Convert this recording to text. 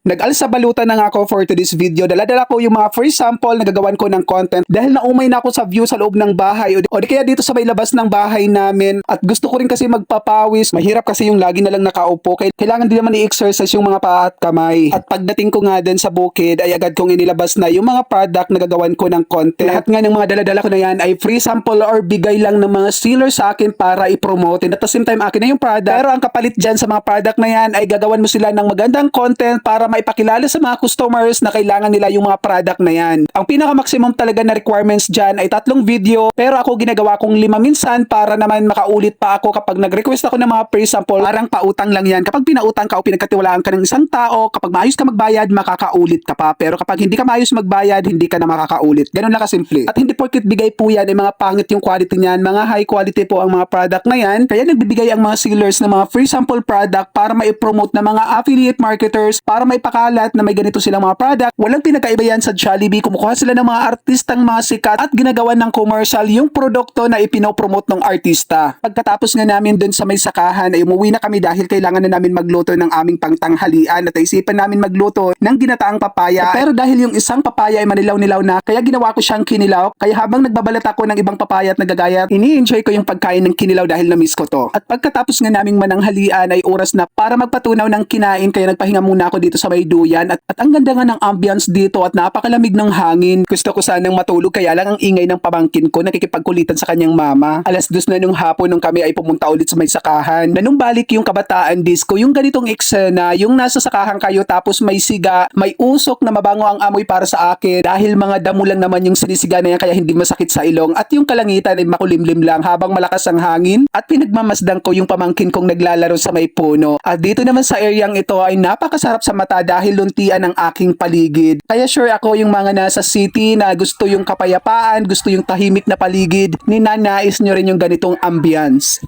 Nag-alsabalutan na nga ako for today's video. Dala-dala ko yung mga free sample na gagawan ko ng content dahil naumay na ako sa view sa loob ng bahay o di kaya dito sa may labas ng bahay namin. At gusto ko rin kasi magpapawis. Mahirap kasi yung lagi na lang nakaupo. Kailangan din naman i-exercise yung mga paa at kamay. At pagdating ko nga din sa bukid ay agad kong inilabas na yung mga product na gagawan ko ng content. Lahat nga ng mga dala-dala ko na yan ay free sample or bigay lang ng mga sealer sa akin para i-promote. And at the same time akin na yung product. Pero ang kapalit dyan sa mga product na yan ay gagawan mo sila ng magandang content para maipakilala sa mga customers na kailangan nila yung mga product na yan. Ang pinaka-maximum talaga na requirements dyan ay 3 video, pero ako ginagawa kong 5 minsan para naman makaulit pa ako kapag nag-request ako ng mga free sample. Parang pautang lang yan. Kapag pinautang ka o pinagkatiwalaan ka ng isang tao, kapag maayos ka magbayad, makakaulit ka pa. Pero kapag hindi ka maayos magbayad, hindi ka na makakaulit. Ganun lang kasimple. At hindi porket bigay po yan ay mga pangit yung quality niyan. Mga high quality po ang mga product na yan. Kaya nagbibigay ang mga sellers ng mga free sample product para ma-promote ng mga affiliate marketers, para maipakalat na may ganito silang mga product. Walang pinagkaiba yan sa Jollibee. Kumukuha sila ng mga artistang mga sikat at ginagawa ng commercial yung produkto na ipinopromote ng artista. Pagkatapos nga namin dun sa may sakahan ay umuwi na kami dahil kailangan na namin magluto ng aming pangtanghalian at naisipan namin magluto ng ginataang papaya. Pero dahil yung isang papaya ay manilaw-nilaw na, kaya ginawa ko siyang kinilaw. Kaya habang nagbabalat ako ng ibang papaya at nagagayat, ini-enjoy ko yung pagkain ng kinilaw dahil na-miss ko to. At pagkatapos nga naming mananghalian ay oras na para magpatunaw ng kinain, kaya nagpahinga muna ako dito sa may duyan at ang ganda nga ng ambience dito at napakalamig ng hangin. Gusto ko sanang matulog kaya lang ang ingay ng pamangkin ko nakikipagkulitan sa kanyang mama. 2:00 na nung hapon nung kami ay pumunta ulit sa may sakahan. Na nung balik yung kabataan disco, yung ganitong eksena, yung nasa sakahan kayo tapos may siga, may usok na mabango ang amoy para sa akin dahil mga damo lang naman yung sinisiga na yan kaya hindi masakit sa ilong at yung kalangitan ay makulimlim lang habang malakas ang hangin at pinagmamasdan ko yung pamangkin kong naglalaro sa may puno. At dito naman sa areang ito ay napakasarap sa mata dahil luntian ang aking paligid. Kaya sure ako yung mga nasa city na gusto yung kapayapaan, gusto yung tahimik na paligid, ninanais nyo rin yung ganitong ambience.